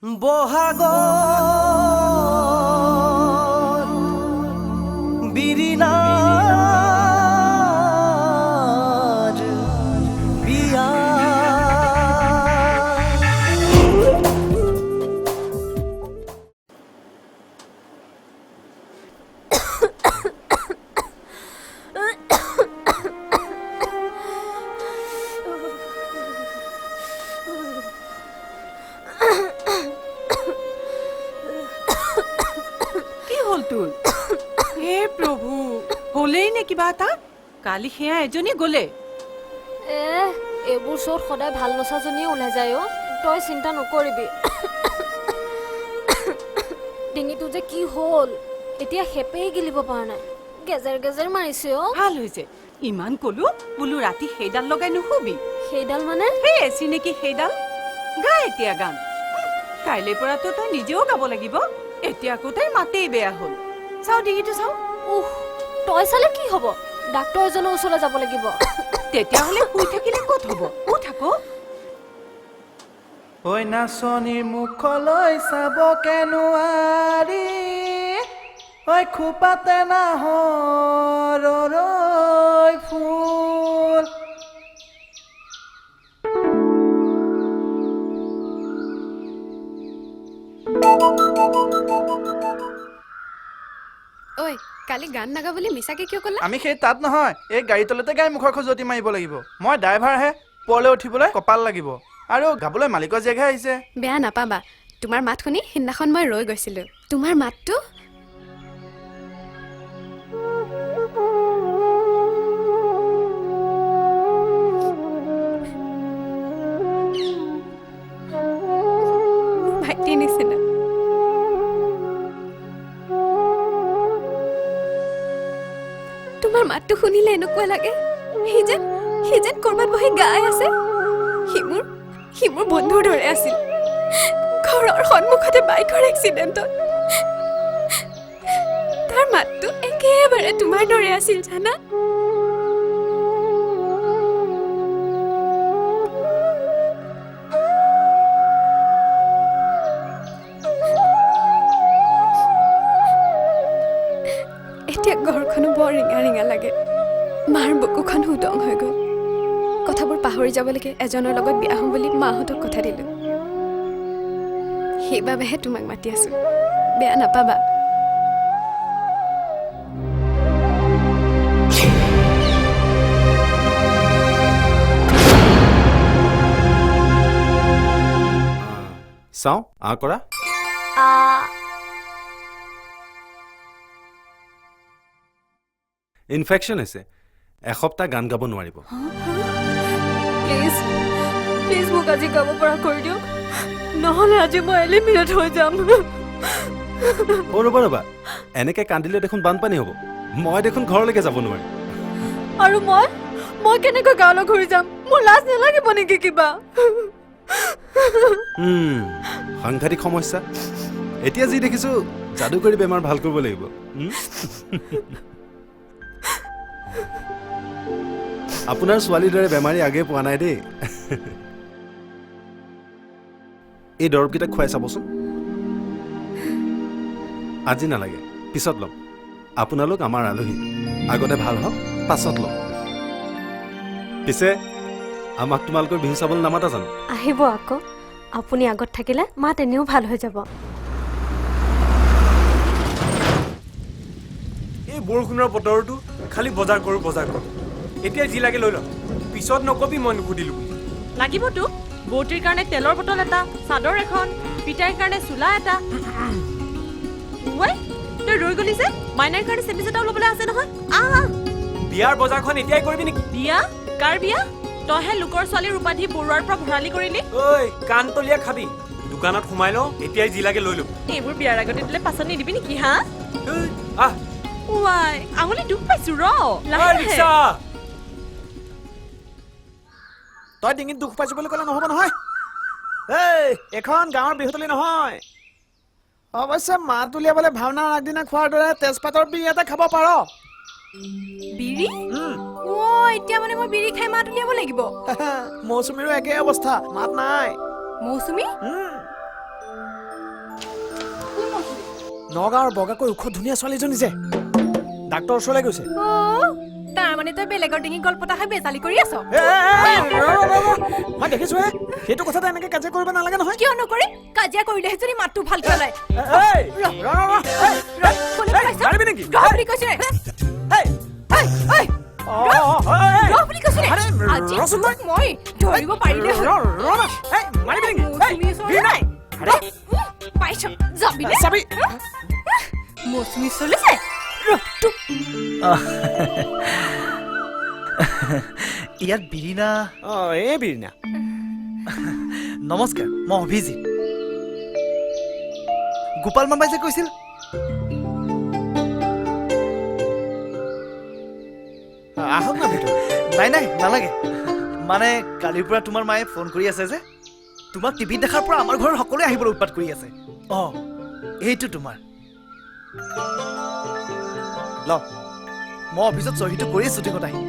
বহাগত বিৰিণাৰ বিয়া হে প্ৰভু হলেই নে কিবা এটা কালি সেয়া এজনী গলে এইবোৰ চোৰ সদায় ভাল নচাজনীয়ে ওলাই যায় অ তই চিন্তা নকৰিবি ডিঙিটো যে কি হ'ল এতিয়া হেপেই গিলিব পৰা নাই গেজেৰ গেজেৰ মাৰিছে অ ভাল হৈছে ইমান কলো বোলো ৰাতি সেইডাল লগাই নুশুবি সেইডাল মানে সেই এচি নেকি সেইডাল গা এতিয়া গান কাইলৈ পৰাতো তই নিজেও গাব লাগিব এতিয়া আকৌ তাইৰ মাতেই বেয়া হ'ল চাও ডিঙিটো চাও তই চালে কি হ'ব ডাক্তৰ এজনৰ ওচৰলৈ যাব লাগিব তেতিয়াহ'লে শুই থাকিলে ক'ত হ'ব উঠ আকৌ ঐ নাচনীৰ মুখলৈ চাব কেনুৱাৰি ঐ খোপাতে নাহৰৈ ফুল ঐ কালি গান নাগা বুলি মিছাকে কিয় ক'লা আমি সেই তাত নহয় এই গাড়ী তলতে গাই মুখৰ খজুৱতি মাৰিব লাগিব মই ড্ৰাইভাৰহে পৰলৈ উঠিবলৈ কপাল লাগিব আৰু গাবলৈ মালিকৰ জীয়েকহে আহিছে বেয়া নাপাবা তোমাৰ মাত শুনি সিদিনাখন মই ৰৈ গৈছিলো তোমাৰ মাতটো ভাইটিৰ নিচিনা তোমাৰ মাতটো শুনিলে এনেকুৱা লাগে সি যেন কৰবাত বহি গাই আছে সি মোৰ বন্ধুৰ দৰে আছিল ঘৰৰ সন্মুখতে বাইকৰ এক্সিডেণ্টত তাৰ মাতটো একেবাৰে তোমাৰ দৰে আছিল জানা এতিয়া ঘৰখনো বৰ ৰিঙা ৰিঙা লাগে মাৰ বুকুখন উদং হৈ গ'ল কথাবোৰ পাহৰি যাবলৈকে এজনৰ লগত বিয়া হ'ম বুলি মাহঁতক কথা দিলো সেইবাবেহে তোমাক মাতি আছো বেয়া নাপাবা চাওঁ কৰা ইনফেকশ্যন হৈছে এসপ্তাহ গান গাব নোৱাৰিব প্লিজ মোক আজি গাব পৰা কৰি দিয়ক নহ'লে আজি মই এলিমিনেট হৈ যাম ৰ'বা এনেকে কান্দিলে দেখোন বানপানী হ'ব মই দেখোন ঘৰলৈকে যাব নোৱাৰিম আৰু মই কেনেকৈ গাঁৱলৈ ঘূৰি যাম মোৰ লাজ নালাগিব নেকি কিবা সাংঘাতিক সমস্যা এতিয়া যি দেখিছো যাদুকৰী বেমাৰ ভাল কৰিব লাগিব আপোনাৰ ছোৱালীৰ দৰে বেমাৰী আগে পোৱা নাই দেই এই দৰৱকেইটা খুৱাই চাবচোন আজি নালাগে পিছত ল'ম আপোনালোক আমাৰ আলহী আগতে ভাল হওক পাছত ল'ম পিছে আমাক তোমালোকৰ বিহু চাবলৈ নামাতা জানো আহিব আকৌ আপুনি আগত থাকিলে মাত এনেও ভাল হৈ যাব এই বৰষুণৰ বতৰটো খালি বজাৰ কৰো এতিয়া যি লাগে লৈ ল পিছত নকবি মই নুসুধিলো লাগিবতো বৌটিৰ কাৰণে তেলৰ বটল এটা চাদৰ এখন পিতাইৰ কাৰণে চোলা এটা তই ৰৈ গলি যে মাইনাৰ কাৰণে চেমিজ এটাও ল'বলৈ আছে নহয় বিয়াৰ বজাৰখন এতিয়াই কৰিবি নেকি বিয়া কাৰ বিয়া তইহে লোকৰ ছোৱালীৰ উপাধি বৰুৱাৰ পৰা ভৰালি কৰিলি ঐ কাণ তলীয়া খাবি দোকানত সোমাই ল এতিয়াই যি লাগে লৈ ল এইবোৰ বিয়াৰ আগতে দিলে পাছত নিদিবি নেকি হা আহ আঙুলি দুখ পাইছো ৰিক্সা তই ডিঙিত দুখ পাইছো বুলি ক'লে নহ'ব নহয় এখন গাঁৱৰ বিহুতলী নহয় অৱশ্যে মাত উলিয়াবলৈ ভাওনাৰ আগদিনা খোৱাৰ দৰে তেজপাতৰ বিড়ি এটা খাব পাৰ বিড়ি এতিয়া মানে মই বিড়ি খাই মাত উলিয়াব লাগিব মৌচুমীৰো একেই অৱস্থা মাত নাই মৌচুমী নগাঁৱৰ বগাকৈ ওখ ধুনীয়া ছোৱালীজনী যে ডাক্তৰৰ ওচৰলৈ গৈছে। তাৰমানে তই বেলেগৰ ডিঙি গল্পতাহে বেজালি কৰি আছ? মই দেখিছো হে, সেইটো কথাতে এনেকে কাজিয়া কৰিব নালাগে নহয়। কিয় নকৰিম? কাজিয়া কৰিলেহে যদি মাতটো ভালকে ওলায়। মাৰিবি নেকি? ৰহ বুলি কৈছো ৰে। ৰহ বুলি কৈছো ৰে। আজি ৰচোন তই। মই ধৰিব পাৰিলে হ'ল। মাৰিবি নেকি? মৌচুমী ওচৰলৈ নাই। পাইছ যাবি নে? চাবি। মৌচুমী ওচৰলৈ যায়। ৰহ তোক ইয়াত বিৰিণা। এই বিৰিণা। নমস্কাৰ, মই অভিজিত। গোপাল মামাই যে কৈছিল আহক না ভিতৰত। নাই নাই নালাগে, মানে কালিৰ পৰা তোমাৰ মায়ে ফোন কৰি আছে যে তোমাক টিভিত দেখাৰ পৰা আমাৰ ঘৰত সকলোৱে আহিবলৈ উৎপাত কৰি আছে। এইটো তোমাৰ ল, মই অফিচত চহীটো কৰি শ্বুটিঙত আহিম।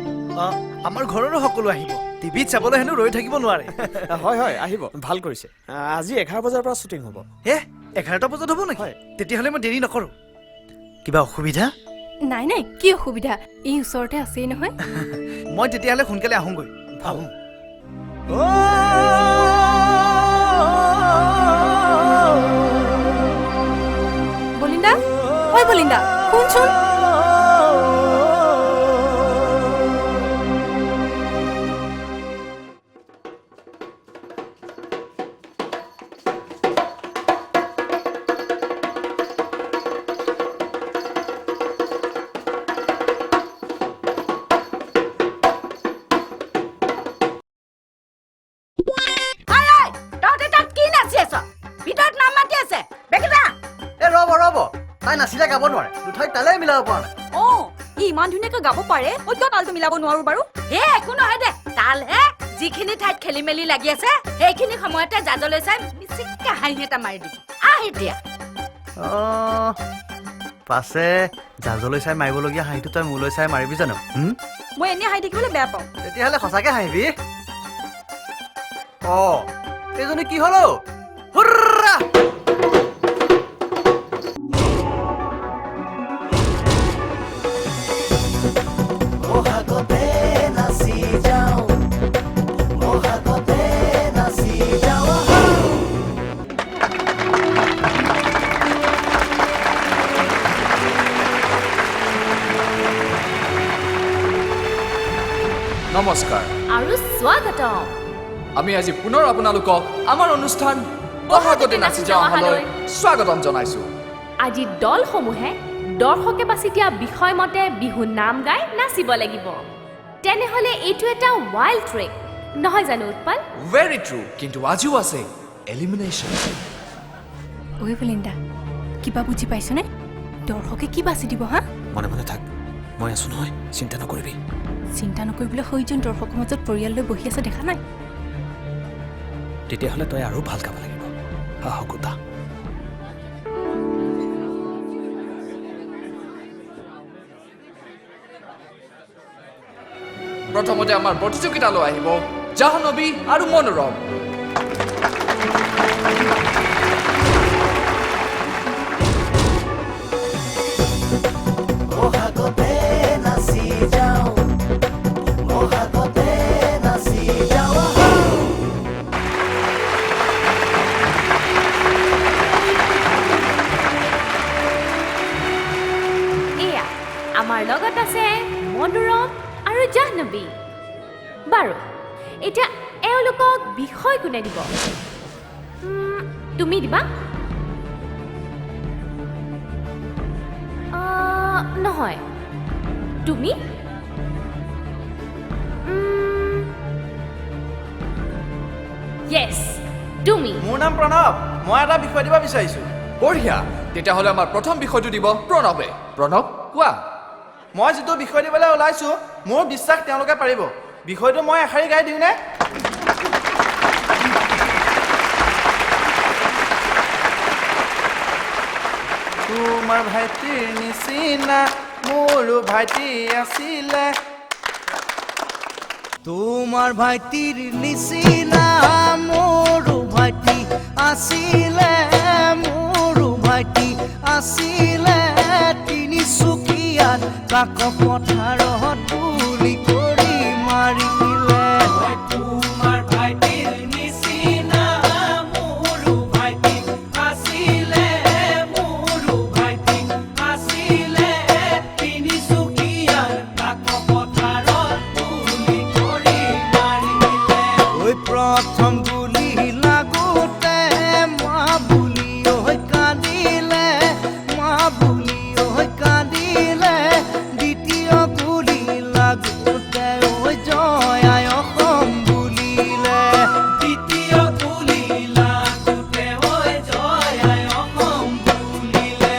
আমাৰ ঘৰৰো সকলো আহিব, টিভিত চাবলৈ হেনো ৰৈ থাকিব নোৱাৰে। হয় হয় আহিব, ভাল কৰিছে। আজি 11 বজাৰ পৰা শ্বুটিং হ'ব। 11টা বজাত হ'ব নেকি? হয়। তেতিয়াহ'লে মই দেৰি নকৰোঁ। কিবা অসুবিধা? নাই নাই, কি অসুবিধা? এই ওচৰতে আছেই নহয়। মই তেতিয়াহ'লে সোনকালে আহোঁগৈ। আহোঁ। বলিন্দা, ঐ বলিন্দা, শুনচোন। ৰ'ব, তাই নাচিলে গাব নোৱাৰে, দুঠাইত তালে মিলাব পৰা নাই। ইমান ধুনীয়াকৈ গাব পাৰে, কিয় তালটো মিলাব নোৱাৰো বাৰু? একো নহয় দে, তালহে যিখিনি ঠাইত খেলি মেলি লাগি আছে সেইখিনি সময়তে জাজলৈ চাই মিচিককে হাঁহি এটা মাৰি দিবি। আহ এতিয়া পাছে জাজলৈ চাই মাৰিবলগীয়া হাঁহিটো তই মোলৈ চাই মাৰিবি জানো? মই এনেই হাঁহি থাকিবলৈ বেয়া পাওঁ। তেতিয়াহ'লে সঁচাকে হাঁহিবি। এইজনী কি হ'ল? হুৰ্ৰা! নমস্কাৰ আৰু স্বাগতম। আমি আজি পুনৰ আপোনালোকক আমাৰ অনুষ্ঠান বহাগতে নাচি যাওঁ আহালৈ স্বাগতম জনাইছো। আজি দলসমূহে দৰ্শকে বাছি দিয়া বিষয় মতে বিহু নাম গাই নাচিব লাগিব। তেনেহ'লে এইটো এটা ৱাইল্ড ট্ৰেক নহয় জানো উৎপল? ভেৰি ট্ৰু, কিন্তু আজিও আছে এলিমিনেশ্যন। ঐ বলিন্দা, কিবা বুজি পাইছনে? দৰ্শকে কি বাছি দিব হা? মনে মনে থাক, মই আছো নহয়, চিন্তা নকৰিবি। চিন্তা নকৰিবলৈ সৈজন দৰ্শকৰ মাজত পৰিয়াল লৈ বহি আছে দেখা নাই? তেতিয়াহ'লে তই আৰু ভাল গাব লাগিব। সাহসতা। প্ৰথমতে আমাৰ প্ৰতিযোগিতালৈ আহিব জাহ্নবী আৰু মনোৰম। এয়া আমাৰ লগত আছে মনোৰম আৰু জাহ্নবী। বাৰু এতিয়া এওঁলোকক বিষয় কোনে দিব? তুমি দিবা? নহয়, তুমি? য়েছ, তুমি। মোৰ নাম প্ৰণৱ, মই এটা বিষয় দিব বিচাৰিছোঁ। বঢ়িয়া, তেতিয়াহ'লে আমাৰ প্ৰথম বিষয়টো দিব প্ৰণৱে। প্ৰণৱ, কোৱা। মই যিটো বিষয় দিবলৈ ওলাইছোঁ, মোৰ বিশ্বাস তেওঁলোকে পাৰিব। বিষয়টো মই এষাৰি গাই দিওঁনে? তোমাৰ ভাইটিৰ নিচিনা মোৰো ভাইটি আছিলে, তোমাৰ ভাইটিৰ নিচিনা মোৰো ভাইটি আছিলে, মোৰো ভাইটি আছিলে তিনিচুকীয়াত কাক পথাৰত গুলি কৰি মাৰিলে তোমাৰ ভাইটিৰ নিচিনা মোৰো ভাইটি আছিলে মোৰো ভাইটি আছিলে তিনিচুকীয়াৰ কাক পথাৰত গুলি কৰি মাৰিলে ঐ প্ৰথম গুলি লাগোতে মা বুলি ঐ কান্দিলে মা বুলি ঐ কান্দিলে দ্বিতীয় গুলি লাগোতে ঐ জয়াই অসম বুলিলে দ্বিতীয় গুলি লাগোতে ঐ জয়াই অসম বুলিলে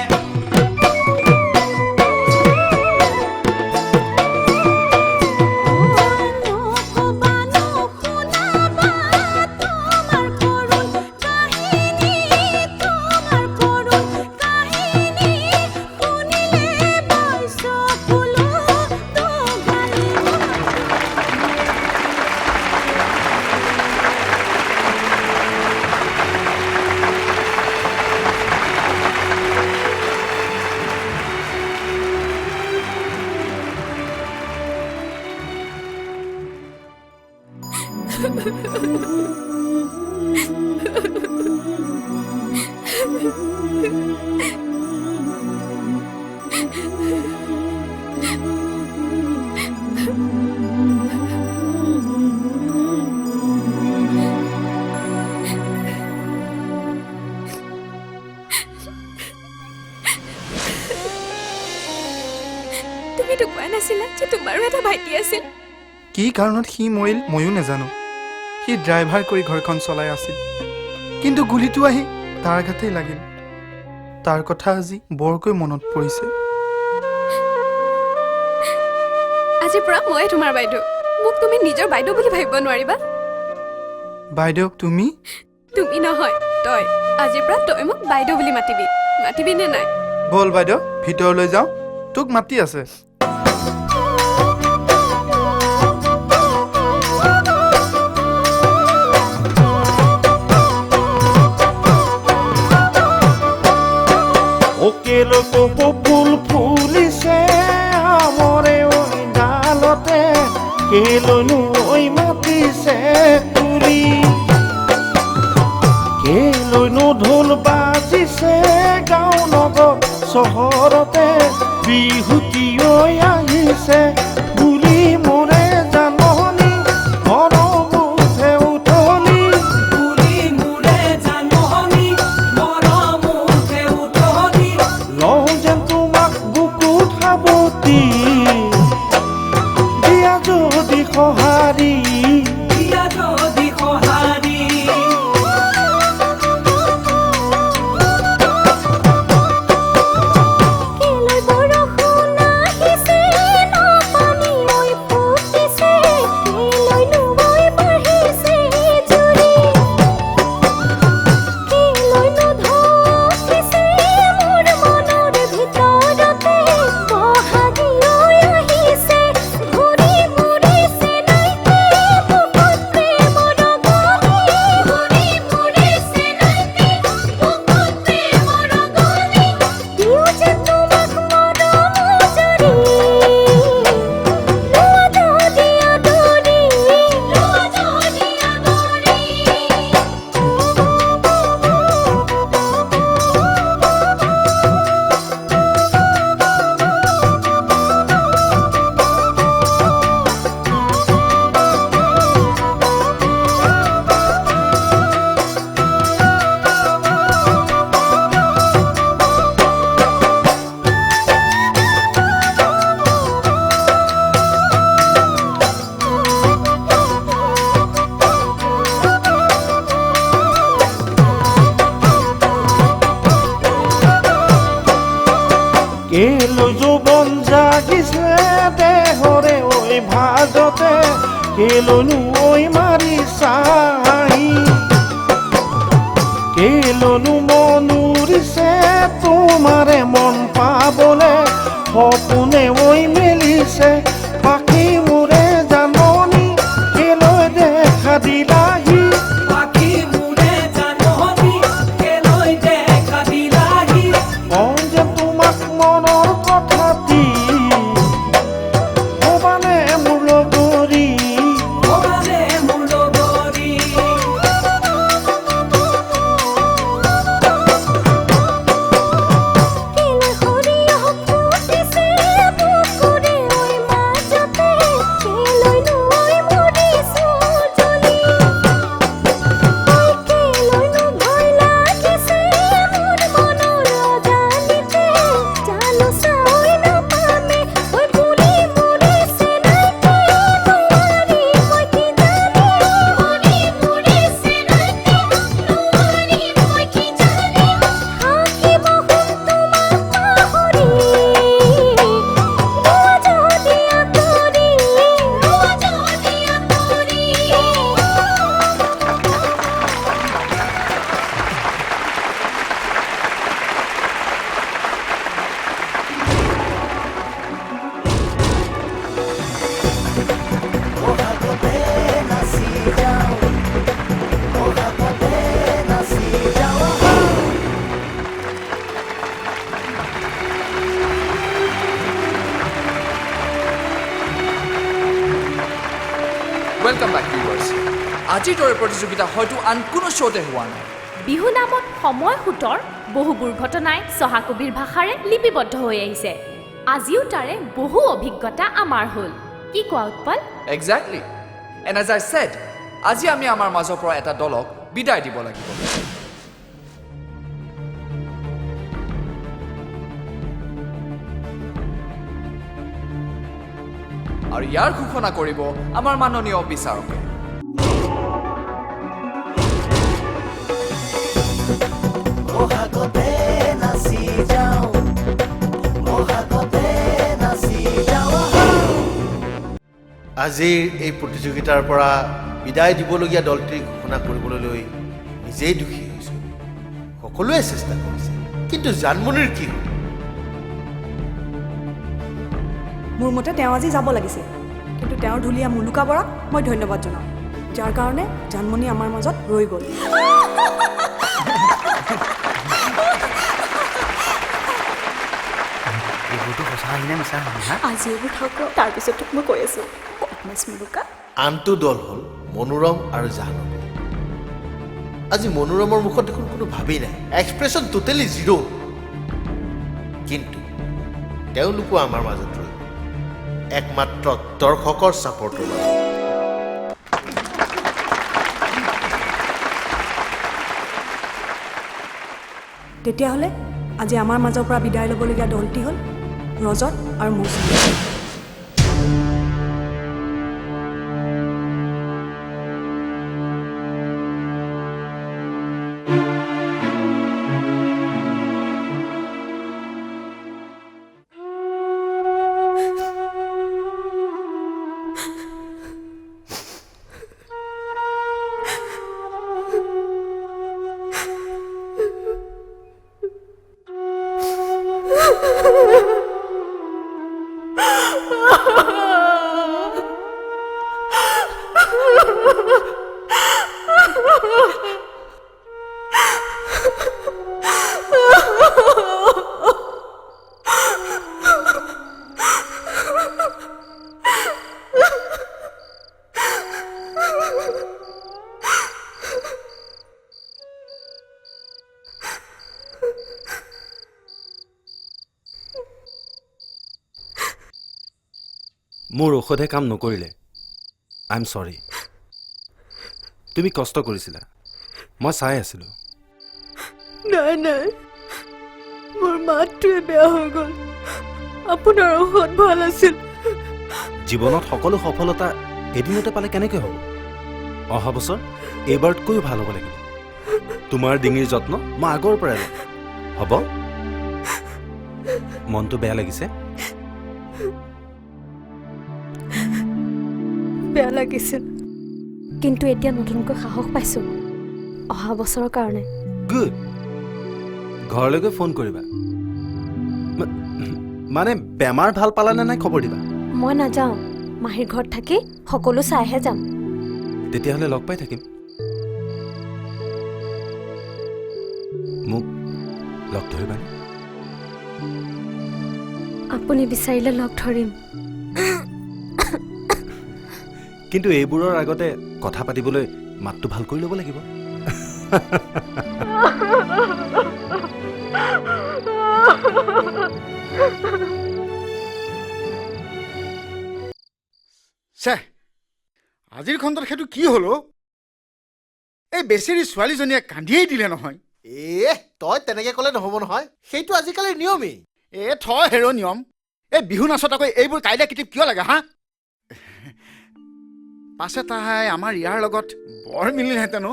তুমিতো কোৱা নাছিলা যে তোমাৰো এটা ভাইটি আছিল কি কাৰণত সি মৰিল ময়ো নাজানো সি ড্ৰাইভাৰ কৰি ঘৰখন চলাই আছিল কিন্তু গুলিটো আহি তাৰ গাতেই লাগিল তাৰ কথা আজি বৰকৈ মনত পৰিছে আজিৰ পৰা মই তোমাৰ বাইদেউ মোক তুমি নিজৰ বাইদেউ বুলি ভাবিব নোৱাৰিবা বাইদেউ তুমি তুমি নহয় তই আজিৰ পৰা তই মোক বাইদেউ বুলি মাতিবি নে নাই বল বাইদেউ ভিতৰলৈ যাওঁ তোক মাতি আছে ওকেলো ফুল ফুলিছে আমৰে ঐ ডালতে কেলৈনো ঐ মাতিছে তুলি কেলৈনো ঢোল বাজিছে গাঁও নগৰ চহৰতে বিহুতি ঐ আহিছে বুলি মোৰে জাননী মৰমুঠে উঠলি বুলি মোৰে জাননী মৰমুঠে উঠলি লওঁ যেন তোমাক বুকুত সাৱটি দিয়া যদি সঁহাৰি দিয়া যদি সঁহাৰি কেলৈ যৌৱন জাগিছে দেহৰে ঐ ভাজতে কেলৈনো ঐ মাৰি চাহি কেলৈনো মন উৰিছে তোমাৰে মন পাবলে সপোনে ঐ মেলিছে পাখি মোৰে জাননী কেলৈ দেখা দিলাহি পাখি মোৰে জাননী কেলৈ দেখা দিলাহি কওঁ আজিৰ দৰে প্ৰতিযোগিতা হয়তো আন কোনো শ্ব'তে হোৱা নাই বিহু নামত সময় সূতৰ বহুবোৰ ঘটনাই চহাকবিৰ ভাষাৰে লিপিবদ্ধ হৈ আহিছে আজিও তাৰে বহু অভিজ্ঞতা আমাৰ হ'ল কি কোৱা Utpal exactly and as I said আজি আমি আমাৰ মাজৰ পৰা এটা দলক বিদায় দিব লাগিব আৰু ইয়াৰ ঘোষণা কৰিব আমাৰ মাননীয় বিচাৰকে আজিৰ এই প্ৰতিযোগিতাৰ পৰা বিদায় দিবলগীয়া দলটিৰ ঘোষণা কৰিবলৈ লৈ নিজেই দুখী হৈছোঁ সকলোৱে চেষ্টা কৰিছে কিন্তু জানমনিৰ কি হ'ল মোৰ মতে তেওঁ আজি যাব লাগিছিল কিন্তু তেওঁৰ ঢুলীয়া মুলুকা বৰাক মই ধন্যবাদ জনাওঁ যাৰ কাৰণে জানমণি আমাৰ মাজত ৰৈ গ'ল এইবোৰতো সঁচা আহিনে মিছা হা আজি এইবোৰ থাকক তাৰপিছত তোক মই কৈ আছোঁ পদ্মাছ মুলুকা আনটো দল হ'ল মনোৰম আৰু জাহ্নৱী আজি মনোৰমৰ মুখত দেখোন কোনো ভাবেই নাই এক্সপ্ৰেছন টোটেলি জিৰ' কিন্তু তেওঁলোকো আমাৰ মাজত ৰৈ একমাত্ৰ দৰ্শকৰ ছাপৰ্টৰ বাবে তেতিয়াহ'লে আজি আমাৰ মাজৰ পৰা বিদায় ল'বলগীয়া দলটি হ'ল ৰজত আৰু মৌচুমী মোৰ ঔষধে কাম নকৰিলে আই এম চৰি তুমি কষ্ট কৰিছিলা মই চাই আছিলোঁ নাই নাই মোৰ মাতটোৱে বেয়া হৈ গ'ল আপোনাৰ ঔষধ ভাল আছিল জীৱনত সকলো সফলতা এদিনতে পালে কেনেকৈ হ'ব অহা বছৰ এইবাৰতকৈও ভাল হ'ব লাগিব তোমাৰ ডিঙিৰ যত্ন মই আগৰ পৰাই ল'ম হ'ব মনটো বেয়া লাগিছে বেয়া লাগিছিল কিন্তু এতিয়া নতুনকৈ সাহস পাইছোঁ অহা বছৰৰ কাৰণে গুড ঘৰলৈকে ফোন কৰিবা মানে বেমাৰ ভাল পালানে নাই খবৰ দিবা মই নাযাওঁ মাহীৰ ঘৰত থাকি সকলো চাইহে যাম তেতিয়াহ'লে লগ পাই থাকিম মোক লগ ধৰিবানে আপুনি বিচাৰিলে লগ ধৰিম কিন্তু এইবোৰৰ আগতে কথা পাতিবলৈ মাতটো ভাল কৰি ল'ব লাগিব আজিৰ খণ্ডত সেইটো কি হ'ল এই বেচেৰী ছোৱালীজনীয়ে কান্দিয়েই দিলে নহয় তই তেনেকে ক'লে নহ'ব নহয় সেইটো আজিকালিৰ নিয়মেই থয় হেৰ' নিয়ম এই বিহু নাচত আকৌ এইবোৰ কাইলে কিটিপ কিয় লাগে হা পাছে তাই আমাৰ ইয়াৰ লগত বৰ মিলিলহেঁতেনো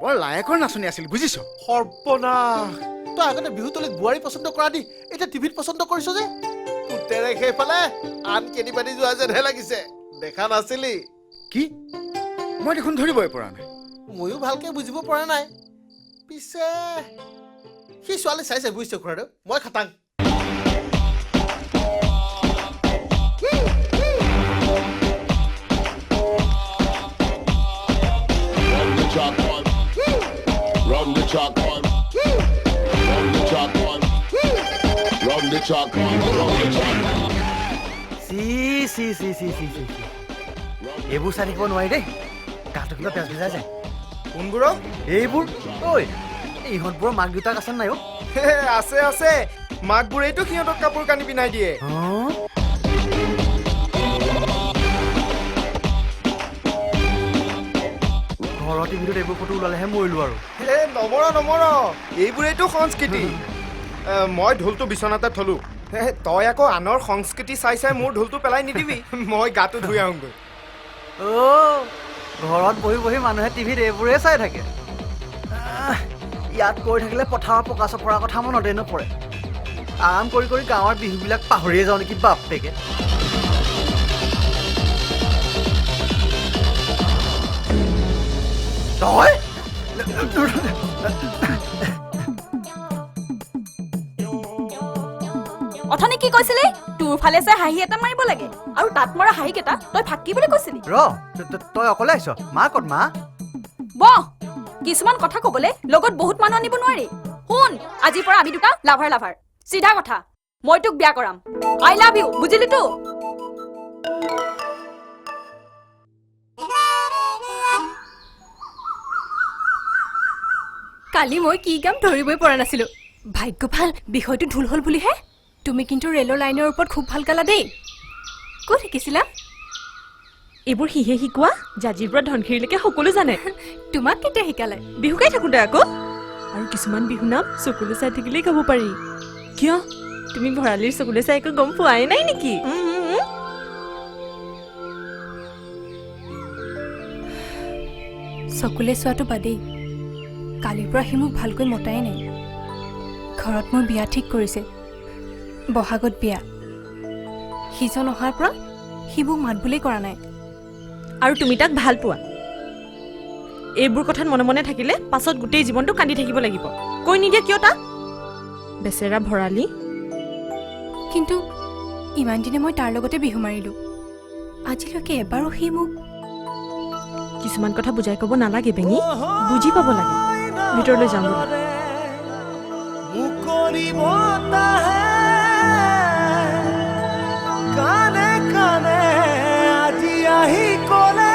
বৰ লায়কৰ নাচনি আছিল বুজিছ সৰ্বনাশ তই আগতে বিহুতলীত বোৱাৰী পচন্দ কৰা দি এতিয়া টিভিত পচন্দ কৰিছ যে পুতেৰে সেইফালে আন কেনি পাতি যোৱা যেনহে লাগিছে দেখা নাছিলি কি মই দেখোন ধৰিবই পৰা নাই ময়ো ভালকে বুজিব পৰা নাই পিছে সি ছোৱালী চাইছে বুজিছ খুৰাদেউ মই খাটাং Run the chalk on. Run the chalk on. Run the chalk on. Run the chalk on. এইবোৰ চাই থাকিব নোৱাৰি দেই গাটো কিবা পেজ ভিজাই যায়। কোনবোৰক? এইবোৰ ঐ ইহঁতবোৰৰ মাক দেউতাক আছে নাই অ'? আছে আছে, মাকবোৰেইতো সিহঁতক কাপোৰ কানি পিন্ধাই দিয়ে। ঘৰৰ টিভিটোত এইবোৰ ফটো ওলালেহে মৰিলো আৰু। নমৰ এইবোৰেইতো সংস্কৃতি। মই ঢোলটো বিচনাতে থলো, তই আকৌ আনৰ সংস্কৃতি চাই চাই মোৰ ঢোলটো পেলাই নিদিবি। মই গাটো ধুই আহোঁগৈ। ঘৰত বহি বহি মানুহে টিভিত এইবোৰে চাই থাকে। ইয়াত কৰি থাকিলে পথাৰৰ পকা চপৰাৰ কথা মনতে নপৰে। আৰাম কৰি কৰি গাঁৱৰ বিহুবিলাক পাহৰিয়ে যাওঁ নেকি বাপেকে। তই অথনি কি কৈছিলি? তোৰ ফালে চাই হাঁহি এটা মাৰিব লাগে, আৰু তাত মৰা হাঁহি কেইটা তই ফাঁকি বুলি কৈছিলি। তই অকলে আহিছ? মা ক'ত মা? বহ, কিছুমান কথা কবলৈ লগত বহুত মানুহ আনিব নোৱাৰি। শুন, আজিৰ পৰা আমি দুটা লাভাৰ। চিধা কথা, মই তোক বিয়া কৰাম। আই লাভ ইউ, বুজিলি তো? কালি মই কি কাম ধৰিবই পৰা নাছিলো। ভাগ্য ভাল বিষয়টো ঢোল হল বুলিহে। তুমি কিন্তু ৰেলৰ লাইনৰ ওপৰত খুব ভাল কালা দেই। ক'ত শিকিছিলা? এইবোৰ সিহে শিকোৱা? জাজিৰ পৰা ধনখিৰিলৈকে সকলো জানে। তোমাক কেতিয়া শিকালে? বিহু গাই থাকোঁতে আকৌ। আৰু কিছুমান বিহু নাম চকুলে চাই থাকিলেই গাব পাৰি। কিয় তুমি ভৰালিৰ চকুলে চাই একো গম পোৱাই নাই নেকি? চকুলে চোৱাটো বাদেই, কালিৰ পৰা সি মোক ভালকৈ মতাই নাই। ঘৰত মোৰ বিয়া ঠিক কৰিছে, বহাগত বিয়া। সিজন অহাৰ পৰা সি মোক মাত বুলিয়েই কৰা নাই। আৰু তুমি তাক ভাল পোৱা? এইবোৰ কথাত মনে মনে থাকিলে পাছত গোটেই জীৱনটো কান্দি থাকিব লাগিব। কৈ নিদিয়ে কিয় তাক? বেচেৰা ভৰালি। কিন্তু ইমান দিনে মই তাৰ লগতে বিহু মাৰিলো, আজিলৈকে এবাৰো সি মোক। কিছুমান কথা বুজাই ক'ব নালাগে বেঙি, বুজি পাব লাগে। ভিতৰলৈ যাম। কানে কানে আজি আহি ক'লে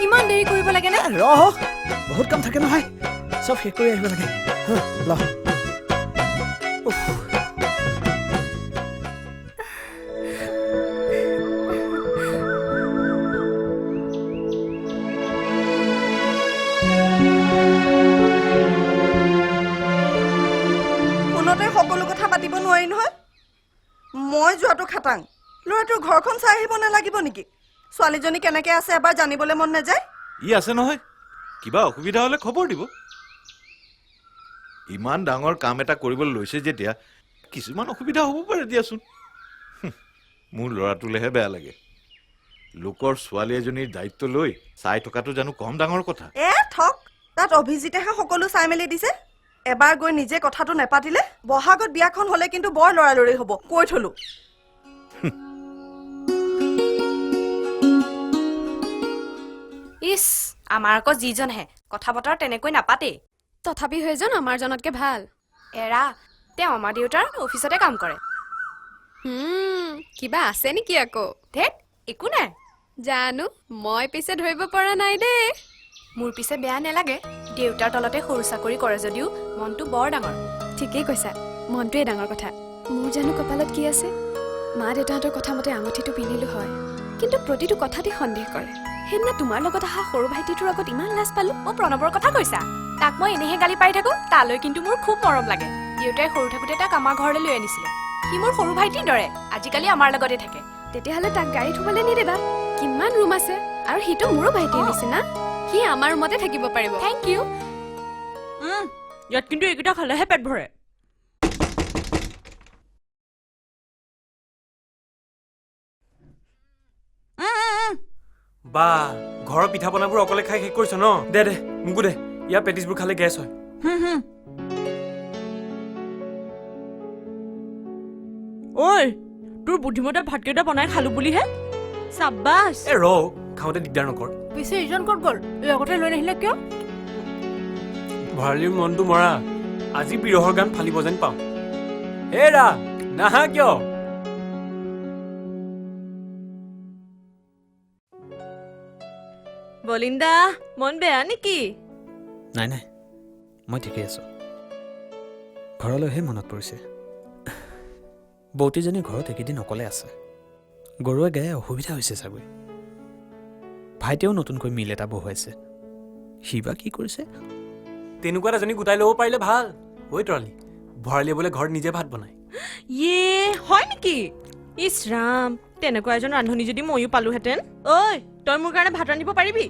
ইমান দেৰি কৰিব লাগে নে? ৰহ, বহুত কাম থাকে নহয়, চব শেষ কৰি আহিব লাগে। ল ফোনতে সকলো কথা পাতিব নোৱাৰি নহয়। মই যোৱাটো খাটাং। ল'ৰাটোৰ ঘৰখন চাই আহিব নালাগিব নেকি? ছোৱালীজনী কেনেকে আছে এবাৰ জানিবলৈ মন নাযায়? ই আছে নহয়, কিবা অসুবিধা হ'লে খবৰ দিব। ইমান ডাঙৰ কাম এটা কৰিবলৈ লৈছে যেতিয়া কিছুমান অসুবিধা হ'ব পাৰে দিয়াচোন। মোৰ ল'ৰাটোলেহে বেয়া লাগে। লোকৰ ছোৱালী এজনীৰ দায়িত্ব লৈ চাই থকাটো জানো কম ডাঙৰ কথা? ঠক, তাত অভিজিতেহে সকলো চাই মেলি দিছে। এবাৰ গৈ নিজে কথাটো নেপাতিলে বহাগত বিয়াখন হলে কিন্তু বৰ লৰালৰি হ'ব, কৈ থলো। ইছ, আমাৰ আকৌ যিজনহে কথা বতৰা তেনেকৈ নাপাতেই। তথাপি সেইজন আমাৰ জনতকে ভাল। এৰা, তেওঁ আমাৰ দেউতাৰ অফিচতে কাম কৰে। কিবা আছে নেকি আকৌ? ধেত, একো নাই। জানো, মই পিছে ধৰিব পৰা নাই দেই। মোৰ পিছে বেয়া নালাগে, দেউতাৰ তলতে সৰু চাকৰি কৰে যদিও মনটো বৰ ডাঙৰ। ঠিকেই কৈছা, মনটোৱে ডাঙৰ কথা। মোৰ জানো কপালত কি আছে? মা দেউতাহঁতৰ কথা মতে আঙুঠিটো পিন্ধিলো হয়, কিন্তু প্ৰতিটো কথাতে সন্দেহ কৰে। সেইদিনা তোমাৰ লগত অহা সৰু ভাইটিটোৰ আগত ইমান লাজ পালো। মই প্ৰণৱৰ কথা কৈছা? তাক মই এনেহে গালি পাৰি থাকো, তালৈ কিন্তু মোৰ খুব মৰম লাগে। দেউতাই সৰু থাকোতে তাক আমাৰ ঘৰলৈ লৈ আনিছিলে। সি মোৰ সৰু ভাইটিৰ দৰে, আজিকালি আমাৰ লগতে থাকে। তেতিয়াহ'লে তাক গাড়ীত শুবলৈ নিদিবা, কিমান ৰুম আছে। আৰু সিটো মোৰো ভাইটিৰ নিচিনা, সি আমাৰ ৰুমতে থাকিব পাৰিব। Thank you. ইয়াত কিন্তু এইকেইটা খালেহে পেট ভৰে। বা, ঘৰৰ পিঠা পনাবোৰ অকলে খাই শেষ কৰিছ ন? দে দে মোকো দে, ইয়াৰ পেটিছবোৰ খালে গেছ হয়। ঐ, তোৰ বুদ্ধিমতে ভাতকেইটা বনাই খালো বুলিহে সাব্বাস এ ৰ খাওঁতে দিগদাৰ নকৰ পিছে ইজন ক'ত গ'ল লগতে লৈ নাহিলে কিয় ভৰালীৰ মনটো মৰা আজি বিৰহৰ গান ফালিব যেন পাওঁ হেৰা নাহা কিয় বলিন্দা মন বেয়া নেকি নাই নাই মই ঠিকেই আছোঁ ঘৰলৈহে মনত পৰিছে বৌতীজনী ঘৰত এইকেইদিন অকলে আছে গৰুৱে গায়ে অসুবিধা হৈছে চাগৈ ভাইটিয়েও নতুনকৈ মিল এটা বহুৱাইছে সি বা কি কৰিছে তেনেকুৱা এজনী গোটাই ল'ব পাৰিলে ভাল ঐ তৰালি ভৰালীয়ে বোলে ঘৰত নিজে ভাত বনায় ইয়ে হয় নেকি ইছ ৰাম তেনেকুৱা এজন ৰান্ধনী যদি ময়ো পালোহেঁতেন ঐ তই মোৰ কাৰণে ভাত ৰান্ধিব পাৰিবি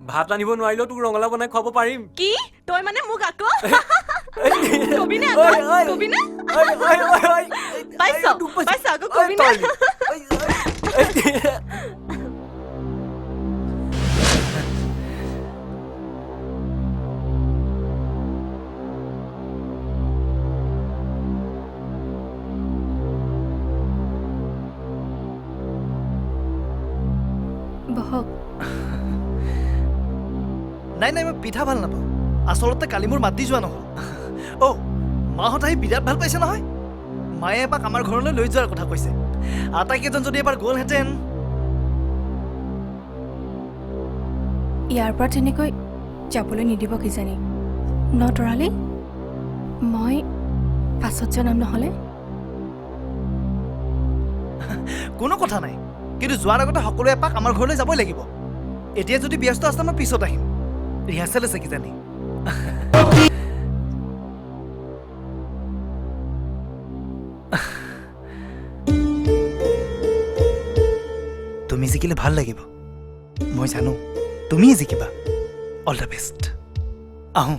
ভাত ৰান্ধিব নোৱাৰিলেও তোক ৰঙালাও বনাই খুৱাব পাৰিম কি তই মানে মোক আকৌ কবিনে কবিনে পাইছ আকৌ কবিনে বহক নাই নাই মই পিঠা ভাল নাপাওঁ আচলতে কালি মোৰ মাতি যোৱা নহ'ল অ' মাহঁত আহি বিৰাট ভাল পাইছে নহয় মায়ে এপাক আমাৰ ঘৰলৈ লৈ যোৱাৰ কথা কৈছে আটাইকেইজন যদি এবাৰ গ'লহেঁতেন ইয়াৰ পৰা তেনেকৈ যাবলৈ নিদিব কিজানি ন তৰালি মই পাছত জনাম নহ'লে কোনো কথা নাই কিন্তু যোৱাৰ আগতে সকলোৱে এপাক আমাৰ ঘৰলৈ যাবই লাগিব এতিয়া যদি ব্যস্ত আছে মই পিছত আহিম ৰিহাৰ্চেল আছে কিজানি তুমি জিকিলে ভাল লাগিব মই জানো তুমিয়ে জিকিবা অল দ্য বেষ্ট আহোঁ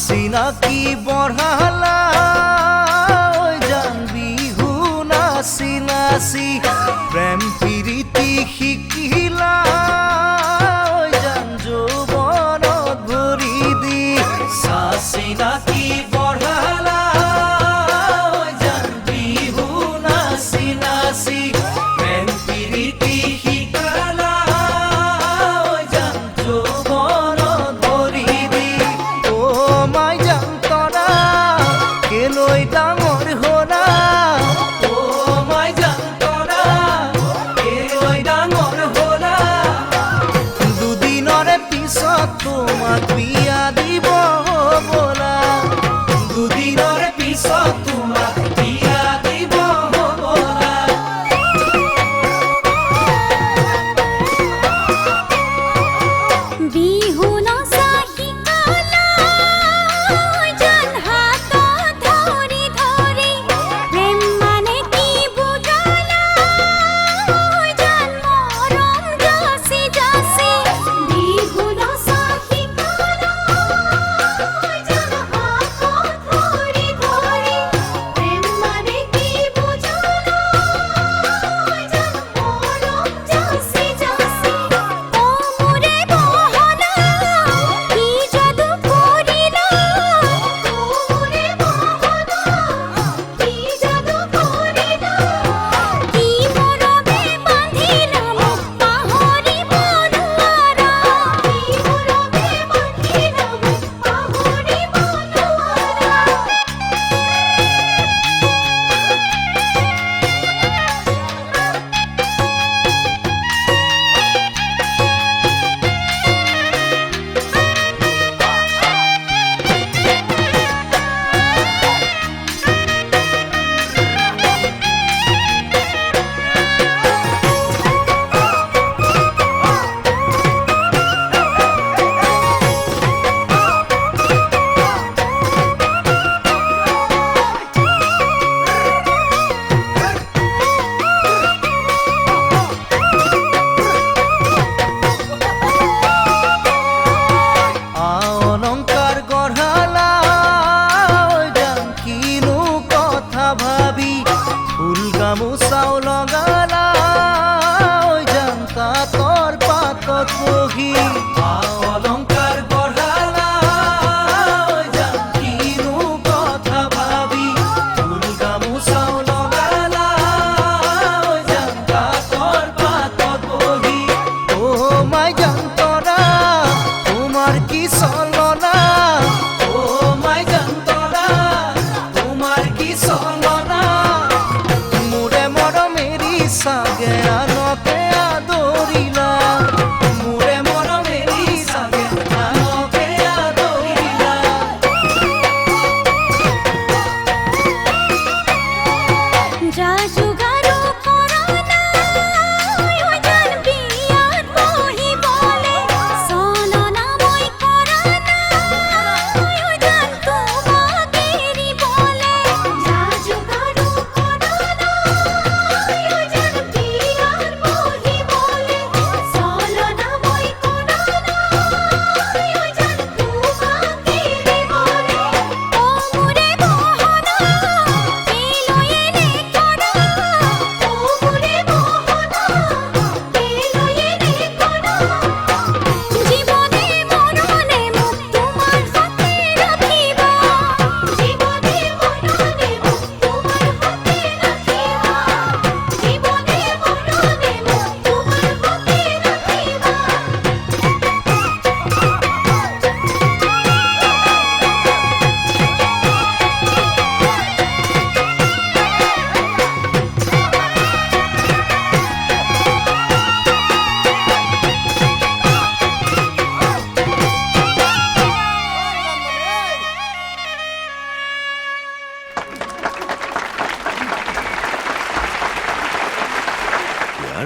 চিনাকি বঢ়ালা জান বিহু নাচি নাচি প্ৰেম প্ৰীতি শিকিলা জান যৌৱনত ভৰি দি চিনাকি বঢ়ালা জান বিহু নাচি নাচি প্ৰেম প্ৰীতি শিকালা জান যৌৱনত ভৰি দি মাই জান তৰা কেলৈ ডাঙৰ হলা অ মাই জান তৰা কেলৈ ডাঙৰ হলা দুদিনৰে পিছত তোমাক বিয়া দিব বলা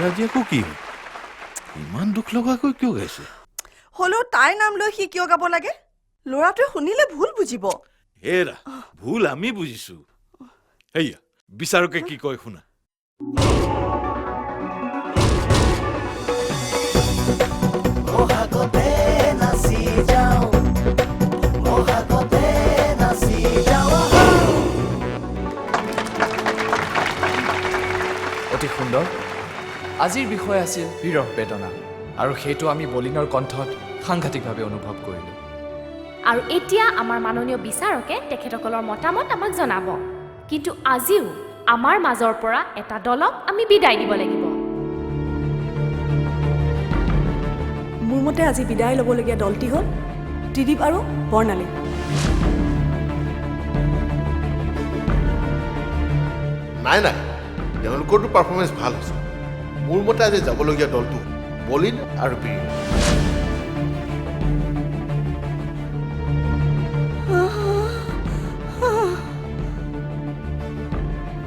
আজি আকৌ কি হ'ল ইমান দুখ লগাকৈ কিয় গাইছে হ'লেও তাইৰ নাম লৈ সি কিয় গাব লাগে ল'ৰাটোৱে শুনিলে ভুল বুজিব হেৰা ভুল আমি বুজিছো হেয়া বিচাৰকে কি কয় শুনা বহাগতে নাচি যাওঁ বহাগতে নাচি যাওঁ অতি সুন্দৰ আজিৰ বিষয় আছিল বিৰহ বেদনা আৰু সেইটো আমি বলিনৰ কণ্ঠত সাংঘাতিকভাৱে অনুভৱ কৰিলোঁ আৰু এতিয়া আমাৰ মাননীয় বিচাৰকে তেখেতসকলৰ মতামত আমাক জনাব কিন্তু আজিও আমাৰ মাজৰ পৰা এটা দলক আমি বিদায় দিব লাগিব মোৰ মতে আজি বিদায় ল'বলগীয়া দলটি হ'ল ত্ৰিদীপ আৰু বৰ্ণালী নাই নাই তেওঁলোকৰতো পাৰফৰ্মেঞ্চ ভাল হৈছে মোৰ মতে আজি যাবলগীয়া দলটো বলিন আৰু বীৰ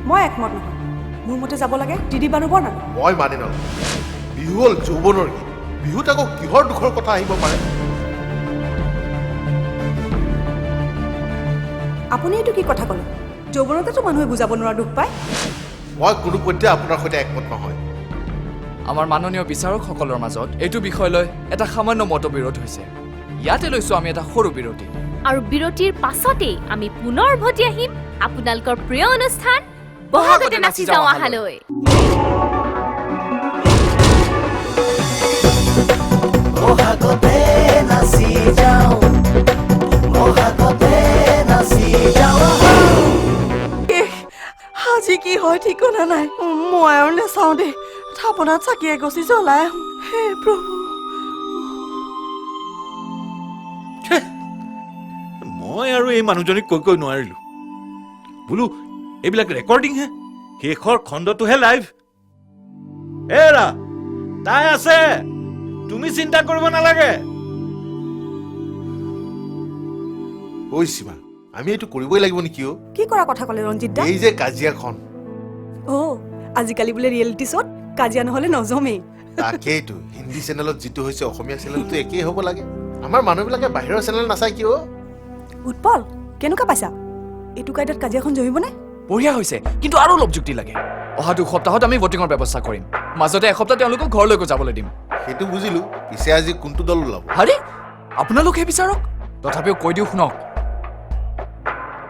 মই একমত নহয় মোৰ মতে যাব লাগে ত্ৰিদীপ আৰু বৰ্ণালী মই মানি নলওঁ বিহু হ'ল যৌৱনৰ গীত বিহুত আকৌ কিহৰ দুখৰ কথা আহিব পাৰে আপুনি এইটো কি কথা ক'লে যৌৱনতেতো মানুহে বুজাব নোৱাৰা দুখ পায় মই কোনো পধ্যে আপোনাৰ সৈতে একমত নহয় আমাৰ মাননীয় বিচাৰকসকলৰ মাজত এইটো বিষয় লৈ এটা সামান্য মতবিৰোধ হৈছে ইয়াতে লৈছোঁ আমি এটা সৰু বিৰতি আৰু বিৰতিৰ পাছতেই আমি পুনৰ উভতি আহিম আপোনালোকৰ প্ৰিয় অনুষ্ঠান বহাগতে নাচি যাওঁ আহালৈ বহাগতে নাচি যাওঁ বহাগতে নাচি যাওঁ আজি কি হয় ঠিকনা নাই মই আৰু নেচাওঁ দেই থাপনাত চাকি এগছি জ্বলাই আহোঁ হে প্ৰভু মই আৰু এই মানুহজনীক কৈ নোৱাৰিলো বোলো এইবিলাক ৰেকৰ্ডিং হে শেষৰ খণ্ডটোহে লাইভ এৰা তাই আছে তুমি চিন্তা কৰিব নালাগে ঐ সীমা আমি এইটো কৰিবই লাগিব নেকি অ কি কৰা কথা ক'লে ৰঞ্জিত দা এই যে কাজিয়াখন আজিকালি বোলে ৰিয়েলিটি শ্ব'ত কাজিয়া নহ'লে নজমেই তাকেইতো হিন্দী চেনেলত যিটো হৈছে অসমীয়া চেনেলটো একেই হ'ব লাগে আমাৰ মানুহবিলাকে বাহিৰৰ চেনেল নাচায় কিয় উৎপল কেনেকুৱা পাইছা এইটো কাইডত কাজিয়াখন জমিবনে বঢ়িয়া হৈছে কিন্তু আৰু অলপ যুক্তি লাগে অহা 2 সপ্তাহত আমি ভোটিঙৰ ব্যৱস্থা কৰিম মাজতে এসপ্তাহ তেওঁলোকক ঘৰলৈকো যাবলৈ দিম সেইটো বুজিলো পিছে আজি কোনটো দল ওলাব আৰে আপোনালোকে বিচাৰক তথাপিও কৈ দিওঁ শুনক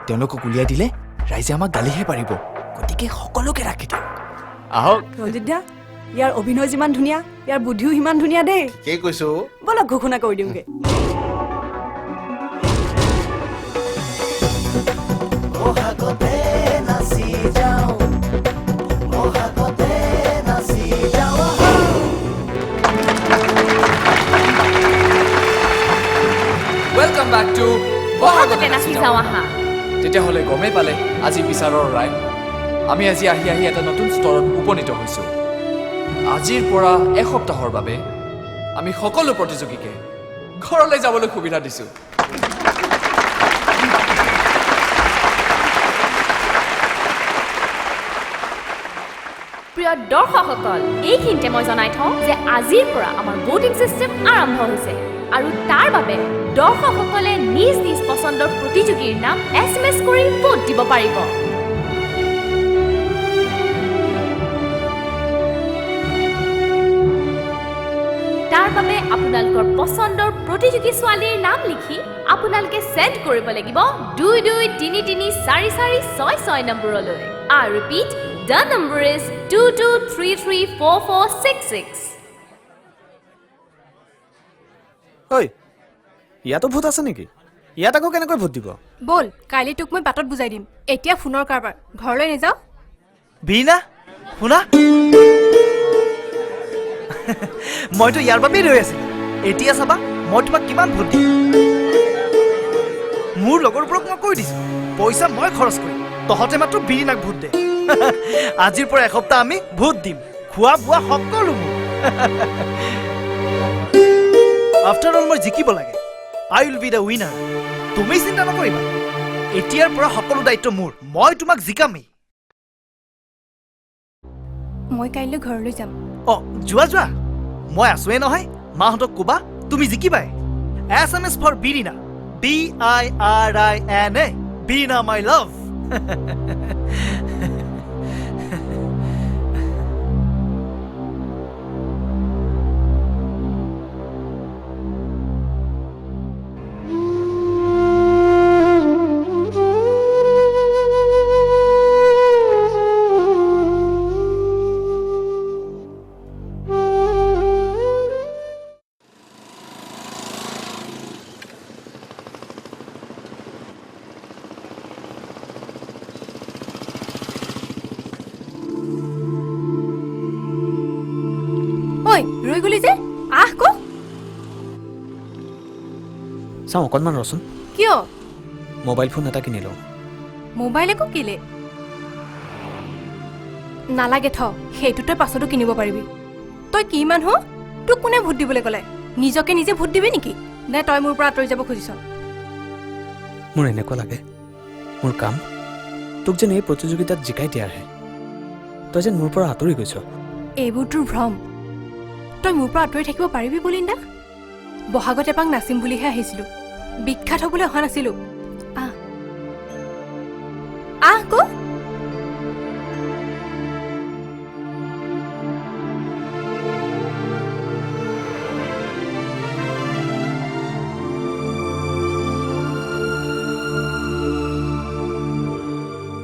তেওঁলোকক উলিয়াই দিলে ৰাইজে আমাক গালিহে পাৰিব গতিকে সকলোকে ৰাখি দিয়ক আহক ৰঞ্জিত দা ইয়াৰ অভিনয় যিমান ধুনীয়া ইয়াৰ বুদ্ধিও সিমান ধুনীয়া দেই কে কৈছো বলক ঘোষণা কৰি দিওঁগে বহাগতে নাচি যাওঁ বহাগতে নাচি যাওঁ ৱেলকাম বেক টু বহাগতে নাচি যাওঁ আহা তেতিয়াহ'লে গমেই পালে আজি বিচাৰৰ ৰায় আমি আজি আহি এটা নতুন স্তৰত উপনীত হৈছোঁ আজিৰ পৰা এসপ্তাহৰ বাবে আমি সকলো প্ৰতিযোগীকে ঘৰলৈ যাবলৈ সুবিধা দিছোঁ প্ৰিয় দৰ্শকসকল এইখিনিতে মই জনাই থওঁ যে আজিৰ পৰা আমাৰ ভোটিং চিষ্টেম আৰম্ভ হৈছে আৰু তাৰ বাবে দৰ্শকসকলে নিজ নিজ পচন্দৰ প্ৰতিযোগীৰ নাম SMS কৰি ভোট দিব পাৰিব তাৰ বাবে আপোনালোকৰ পচন্দৰ প্ৰতিযোগী ছোৱালীৰ নাম লিখি আপোনালোকে সেন্ড কৰিব লাগিব 22334466 নম্বৰলৈ আৰু ৰিপিট The number is 22334466 ঐ ইয়াতো ভোট আছে নেকি ইয়াত আকৌ কেনেকৈ ভোট দিব বল কাইলৈ তোক মই বাটত বুজাই দিম এতিয়া ফোনৰ কাৰবাৰ ঘৰলৈ নাযাওঁ বীণা শুনা মইতো ইয়াৰ বাবেই ৰৈ আছিলো এতিয়া চাবা মই তোমাক কিমান ভোট দিম মোৰ লগৰবোৰক মই কৈ দিছো পইচা মই খৰচ কৰিম তহঁতে মাত্ৰ বীণাক ভোট দে আজিৰ পৰা এসপ্তাহ আমি ভোট দিম খোৱা বোৱা সকলো মোৰ আফটাৰ অল মই জিকিব লাগে আই উইল বি দ্য উইনাৰ তুমি চিন্তা নকৰিবা এতিয়াৰ পৰা সকলো দায়িত্ব মোৰ মই তোমাক জিকামেই মই কাইলৈ ঘৰলৈ যাম অঁ যোৱা যোৱা মই আছোৱেই নহয় মাহঁতক ক'বা তুমি জিকিবাই SMS ফৰ বিৰিনা BIRINA বিৰিনা মাই লাভ ঐ ৰৈ গলি যে আহ ক চাওঁ অকণমান ৰচোন কিয় মোবাইল ফোন এটা কিনি লওঁ মোবাইল একো কিলে নালাগে থ সেইটো তই পাছতো কিনিব পাৰিবি তই কি মানুহ তোক কোনে ভোট দিবলৈ ক'লে নিজকে নিজে ভোট দিবি নেকি নে তই মোৰ পৰা আঁতৰি যাব খুজিছ মোৰ এনেকুৱা লাগে মোৰ কাম তোক যেন এই প্ৰতিযোগিতাত জিকাই দিয়াৰহে তই যেন মোৰ পৰা আঁতৰি গৈছ এইবোৰ তোৰ ভ্ৰম তই মোৰ পৰা আঁতৰি থাকিব পাৰিবি বুলিন্দা বহাগত এপাক নাচিম বুলিহে আহিছিলোঁ বিখ্যাত হ'বলৈ অহা নাছিলোঁ আহ আহ ক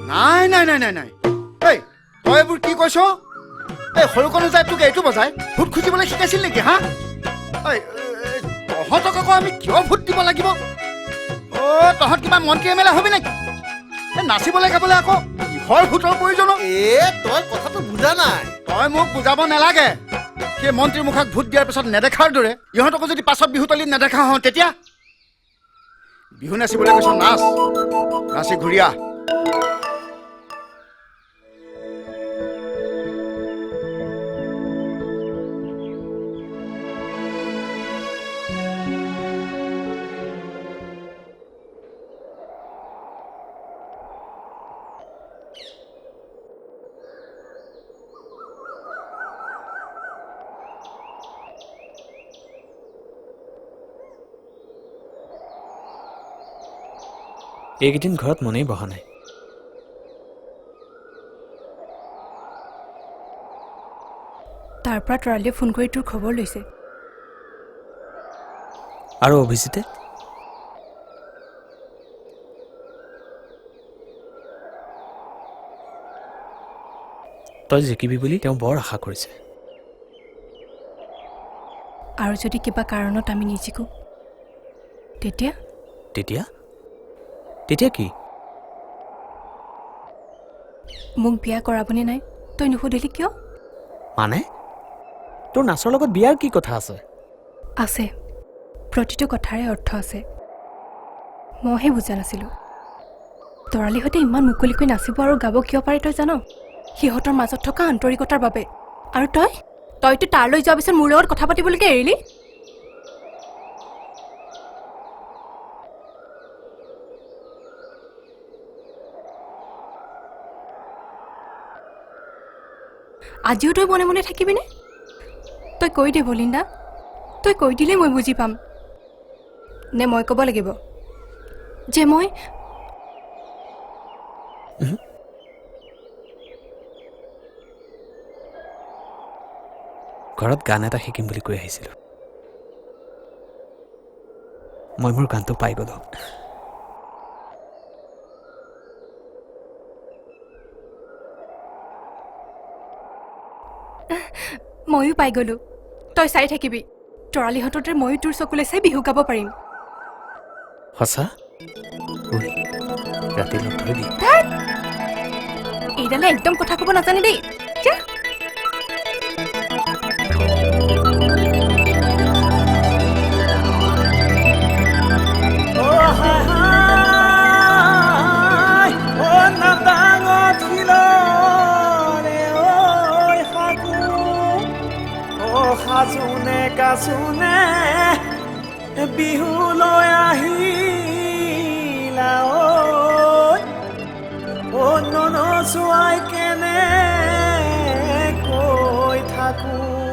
নাই নাই নাই নাই নাই এই তই এইবোৰ কি কৈছ এই সৰুকণো যায় তোক এইটো বজাই ভোট খুজিবলৈ শিকাইছিল নেকি হা তহঁতক আকৌ আমি কিয় ভোট দিব লাগিব অ' তহঁত কিবা মন্ত্ৰী MLA হবি নেকি নাচিবলৈ গাবলৈ আকৌ কিহৰ ভোটৰ প্ৰয়োজন তই কথাটো বুজা নাই তই মোক বুজাব নালাগে সেই মন্ত্ৰীৰ মুখত ভোট দিয়াৰ পিছত নেদেখাৰ দৰে ইহঁতকো যদি পাছত বিহুতলিত নেদেখা হওঁ তেতিয়া বিহু নাচিবলৈ কৈছ নাচ নাচি ঘূৰি আহ এইকেইদিন ঘৰত মনেই বহা নাই তাৰ পৰা তৰালীয়ে ফোন কৰি তোৰ খবৰ লৈছে আৰু অভিজিতে তই জিকিবি বুলি তেওঁ বৰ আশা কৰিছে আৰু যদি কিবা কাৰণত আমি নিজিকো তেতিয়া তেতিয়া তেতিয়া কি মোক বিয়া কৰাবনে নাই তই নুসুধিলি কিয় মানে তোৰ নাচৰ লগত বিয়াৰ কি কথা আছে আছে প্ৰতিটো কথাৰে অৰ্থ আছে মইহে বুজা নাছিলোঁ তৰালীহঁতে ইমান মুকলিকৈ নাচিব আৰু গাব কিয় পাৰে তই জান সিহঁতৰ মাজত থকা আন্তৰিকতাৰ বাবে আৰু তইতো তাৰলৈ যোৱাৰ পিছত মোৰ লগত কথা পাতিবলৈকে এৰিলি আজিও তই মনে মনে থাকিবিনে তই কৈ দে বলিন্দা তই কৈ দিলে মই বুজি পাম নে মই ক'ব লাগিব যে মই ঘৰত গান এটা শিকিম বুলি কৈ আহিছিলোঁ মই মোৰ গানটো পাই গ'লো ময়ো পাই গ'লো তই চাই থাকিবি তৰালীহঁতৰ দৰে ময়ো তোৰ চকুলৈ চাই বিহু গাব পাৰিম সঁচা ৰাতি লগ ধৰিবি এইডালে একদম কথা ক'ব নাজানে দেই যা সাজোনে কাজোনে বিহুলৈ আহিলা নচুৱাই কেনে কৈ থাকোঁ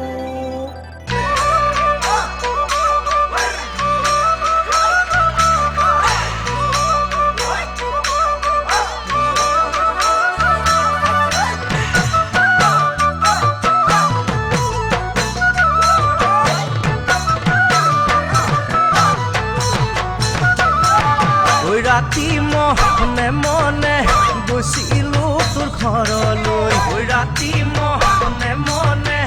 ৰাতি মনে মনে গৈছিলো তোৰ ঘৰলৈ ৰাতি মনে মনে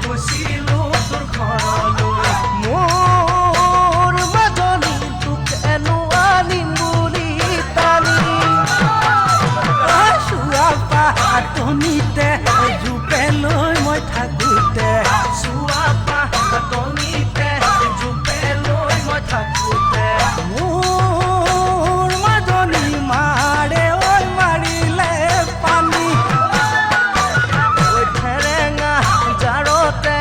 গৈছিলো তোৰ ঘৰলৈ মোৰ মাজনী তোক এনো আনিম বুলি টানি চোৱা পাতনিতে জোপে লৈ মই থাকোঁতে চোৱা পাতনিতে জোপে লৈ মই থাকোঁতে মোৰ মাজনী মাৰে ঐ মাৰিলে পানী ঐ ঠেৰেঙা জাৰতে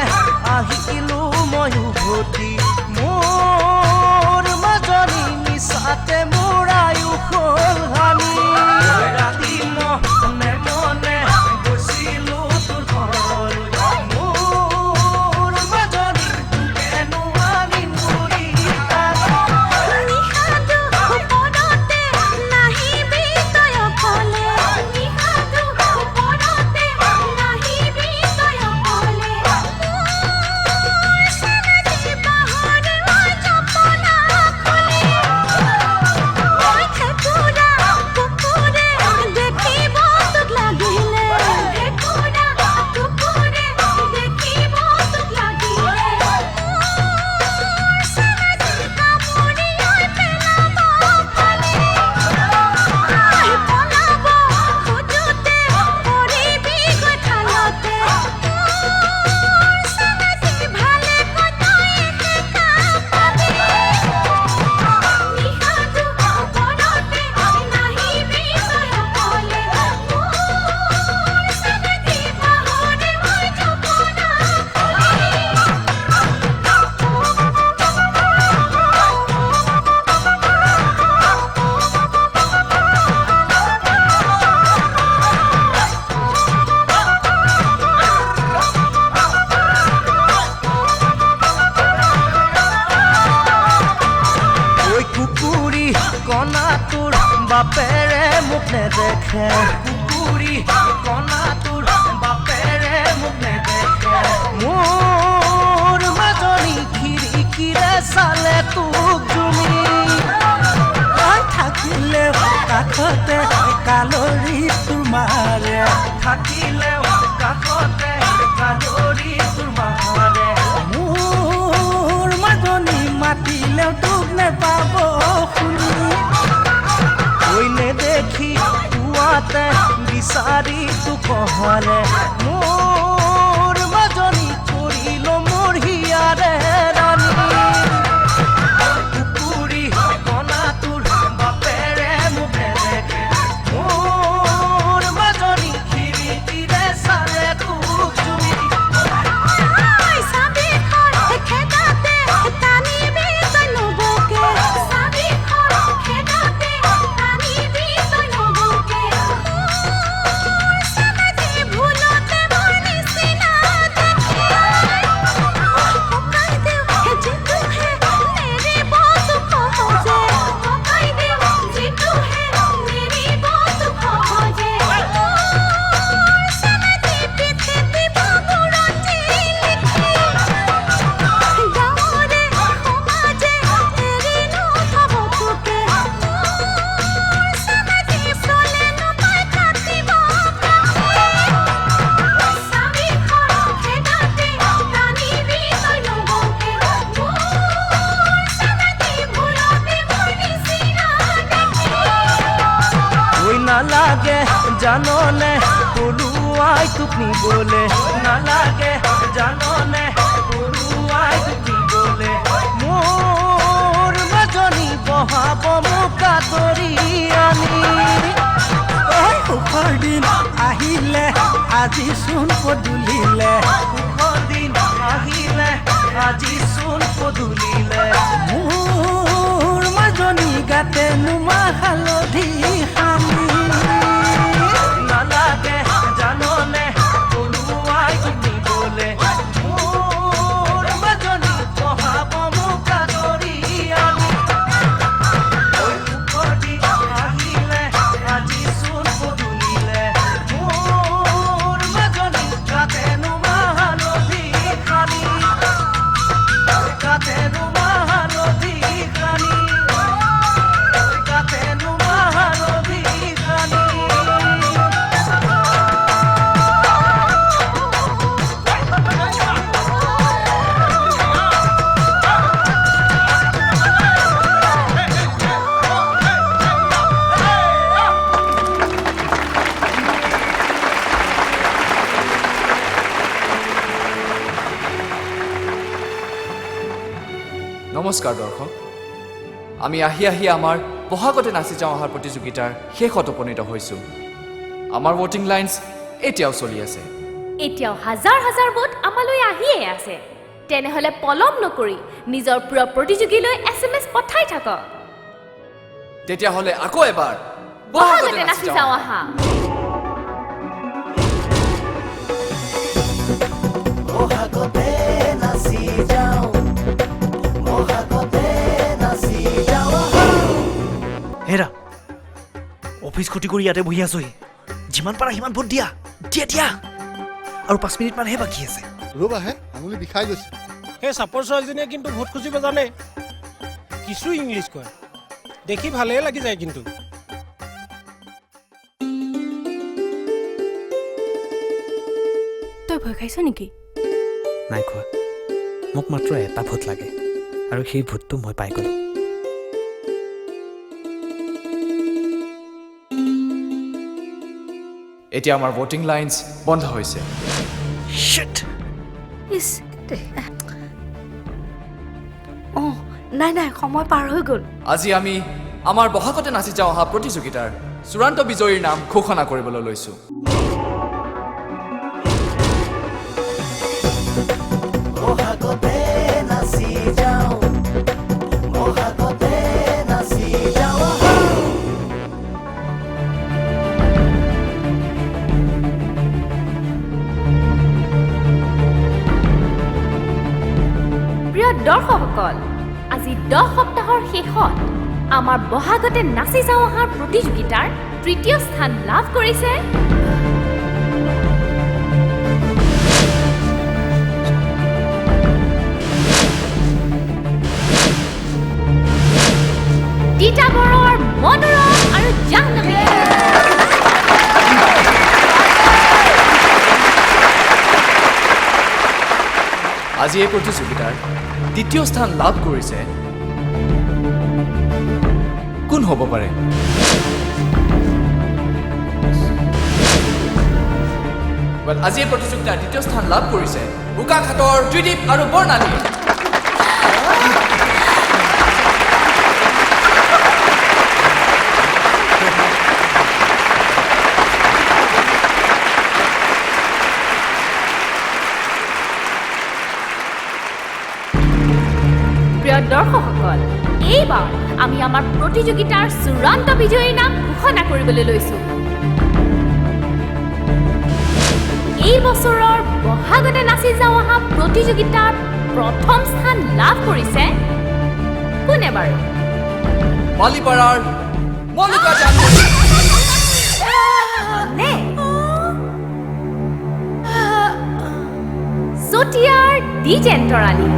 আহিলো মই উভতি মোৰ মাজনী মিছাতে মোৰ আয়ুস হ'ল হানি ৰাতি মনে মনে গৈছিলো তোৰ ঘৰলৈ মোৰ মাজনী তোকেনো আনিম বুলি কণা তোৰ বাপেৰে মোক নেদেখে কুকুৰী কণা তোৰ বাপেৰে মোক নেদেখে মোৰ মাজনী খিৰিকীৰে চালে তোক জুমি থাকিলে কাষতে কালৰি তোৰ মাৰে থাকিলে কাষতে কালৰি তোৰ মাৰে মোৰ মাজনী মাতিলেও তোক নেপাব দেখি পুৱাতে বিচাৰি তোক হলে মোৰ মাজনী কৰিল মোৰ হিয়াৰে ৰাণী কুকুৰী কণা তোৰ বাপেৰে মোক নেদেখে মোৰ মাজনী খিৰিকীৰে চালে তোক জুমি নালাগে জাননে পলুৱাই তোক নিবলে নালাগে জাননে পলুৱাই তোক নিবলে মোৰ মাজনী বহাব মোক আদৰি আনি সুখৰ দিন আহিলে আজি চোন পদূলিলে সুখৰ দিন আহিলে আজি চোন পদূলিলে মোৰ মাজনী গাতে নুমা হালধি সানি নালাগে জাননে পলুৱাই তোক নিবলে মোৰ মাজনী বহাব মোক আদৰি আনি সুখৰ দিন আহিলে আজি চোন পদূলিলে মোৰ মাজনী গাতে নুমা হালধি সানি গাতে নুমা হালধি সানি গাতে নুমা নমস্কাৰ দৰ্শক আমি আহি আহি আমাৰ বহাগতে নাচি যাওঁ অহাৰ প্ৰতিযোগিতাৰ শেষত উপনীত হৈছোঁ আমাৰ ভোটিং লাইনছ এতিয়াও চলি আছে এতিয়াও হাজাৰ হাজাৰ ভোট আমালৈ আহিয়ে আছে তেনেহ'লে পলম নকৰি নিজৰ প্ৰিয় প্ৰতিযোগীলৈ SMS পঠাই থাকক তেতিয়াহ'লে আকৌ এবাৰ বহাগতে নাচি যাওঁ আহা বহাগতে নাচি যাওঁ বহাগতে নাচি যাওঁ হেৰা অফিচ ক্ষতি কৰি ইয়াতে বহি আছোহি যিমান পাৰা সিমান ভোট দিয়া দিয়া দিয়া আৰু 5 মিনিটমানহে বাকী আছে ৰ'বাহে আঙুলি বিষাই গৈছে সেই চাপৰ ছোৱালীজনীয়ে কিন্তু ভোট খুজিব জানে কিছু ইংলিছ কয় দেখি ভালেই লাগি যায় কিন্তু তই ভয় খাইছ নেকি নাই খোৱা মোক মাত্ৰ এটা ভোট লাগে আৰু সেই ভোটটো মই পাই গ'লোঁ এতিয়া আমাৰ ভোটিং লাইনছ বন্ধ হৈছে নাই নাই সময় পাৰ হৈ গ'ল আজি আমি আমাৰ বহাগতে নাচি যাওঁ অহা প্ৰতিযোগিতাৰ চূড়ান্ত বিজয়ীৰ নাম ঘোষণা কৰিবলৈ লৈছোঁ বহাগতে নাচি যাওঁ বহাগতে নাচি যাওঁ প্ৰিয় দৰ্শকসকল আজি 10 সপ্তাহৰ শেষত আমাৰ বহাগতে নাচি যাওঁ অহাৰ প্ৰতিযোগিতাৰ তৃতীয় স্থান লাভ কৰিছে তিতাবৰৰ মনোৰম আৰু জাহ্নৱী আজি এই প্ৰতিযোগিতাৰ দ্বিতীয় স্থান লাভ কৰিছে কোন হ'ব পাৰে আজি এই প্ৰতিযোগিতাৰ দ্বিতীয় স্থান লাভ কৰিছে বোকাখাটৰ ত্ৰিদীপ আৰু বৰ্ণালী প্ৰিয় দৰ্শকসকল এইবাৰ আমি আমাৰ প্ৰতিযোগিতাৰ চূড়ান্ত বিজয়ীৰ নাম ঘোষণা কৰিবলৈ লৈছোঁ এই বছৰৰ বহাগতে নাচি যাওঁ অহা প্ৰতিযোগিতাত প্ৰথম স্থান লাভ কৰিছে কোনে বাৰু বালিপাৰাৰ মল্লিকা জাহ্নৱী চতিয়াৰ দ্বিজেন তৰালী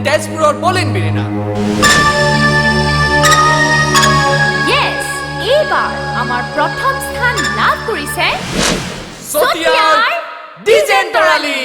তেজপুৰৰ বলিন বিৰিণা Yes, এইবাৰ আমাৰ প্ৰথম স্থান লাভ কৰিছে চতিয়াৰ দ্বিজেন তৰালী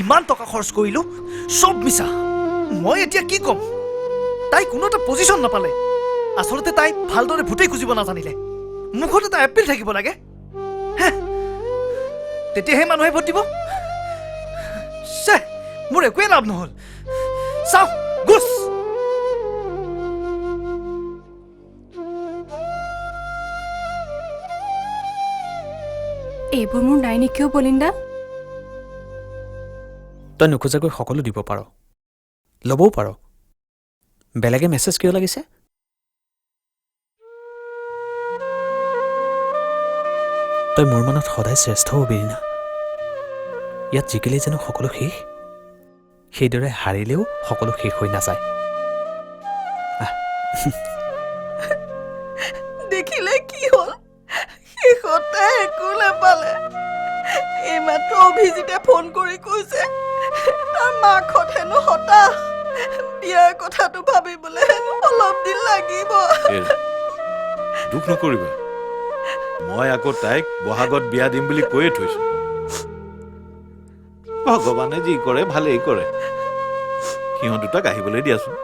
ইমান টকা খৰচ কৰিলোঁ চব মিছা মই এতিয়া কি ক'ম তাই কোনো এটা পজিশ্যন নাপালে আচলতে তাই ভালদৰে ভোটেই খুজিব নাজানিলে মুখত এটা এপিল থাকিব লাগে তেতিয়াহে মানুহে ভোট দিব মোৰ একোৱে লাভ নহ'ল চাওক গুচ এইবোৰ মোৰ নাই নেকিও বলিন্দা তই নোখোজাকৈ সকলো দিব পাৰ ল'বও পাৰ বেলেগে মেছেজ কিয় লাগিছে তই মোৰ মনত সদায় শ্ৰেষ্ঠ হ'ব বিৰিণা। ইয়াত জিকিলে জানো সকলো শেষ? সেইদৰে হাৰিলেও সকলো শেষ হৈ নাযায়। দেখিলে কি হ'ল, শেষতে একো নাপালে। এইমাত্ৰ অভিজিতে ফোন কৰি কৈছে তাৰ মাকহঁত হেনো হতাশ, বিয়াৰ কথাটো ভাবিবলৈ হেনো অলপ দিন লাগিব। দুখ নকৰিবা, মই আকৌ তাইক বহাগত বিয়া দিম বুলি কৈয়ে থৈছো। ভগৱানে যি কৰে ভালেই কৰে, সিহঁত দুটাক আহিবলৈ দিয়াচোন।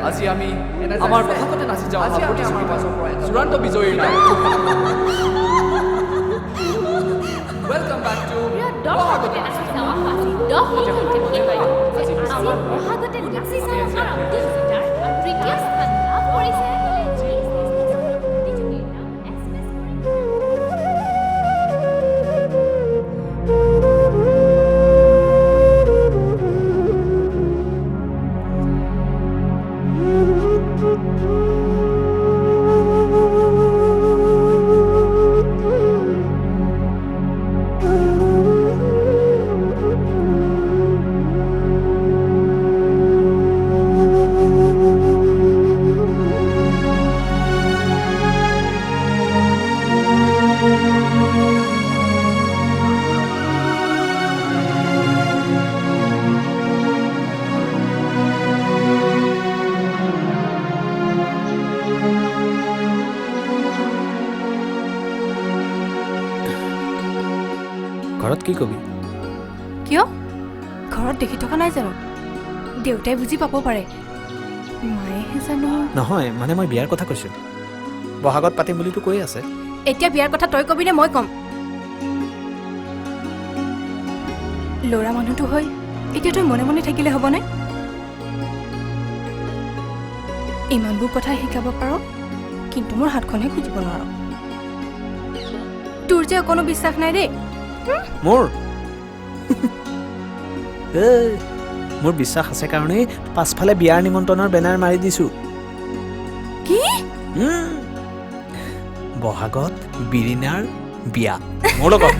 আজি আমি আমাৰ বহাগতে নাচি যাওঁ চূড়ান্ত বিজয়ীৰ নাম। ৱেলকাম বেক টু বহাগতে নাচি যাওঁ। বহাগতে নাচি যাওঁ আৰু প্ৰতিযোগিতাৰ তৃতীয় স্থান লাভ কৰিছে প্ৰতিযোগীৰ নাম SMS ঘৰত কি কবি? কিয়? ঘৰত দেখি থকা নাই জানো? দেউতাই বুজি পাব পাৰে, মায়েহে জানো। নহয়, মানে মই বিয়াৰ কথা কৈছোঁ। বহাগত পাতিম বুলিতো কৈ আছে। এতিয়া বিয়াৰ কথা তই কবি নে মই ক'ম? ল'ৰা মানুহটো হয়, এতিয়া তই মনে মনে থাকিলে হ'বনে? ইমানবোৰ কথা শিকাব পাৰ, কিন্তু মোৰ হাতখনহে খুজিব নোৱাৰ। তোৰ যে অকণো বিশ্বাস নাই দেই। মোৰ মোৰ বিশ্বাস আছে কাৰণেই পাছফালে বিয়াৰ নিমন্ত্ৰণৰ বেনাৰ মাৰি দিছো। কি? বহাগত বিৰিণাৰ বিয়া মোৰ লগত।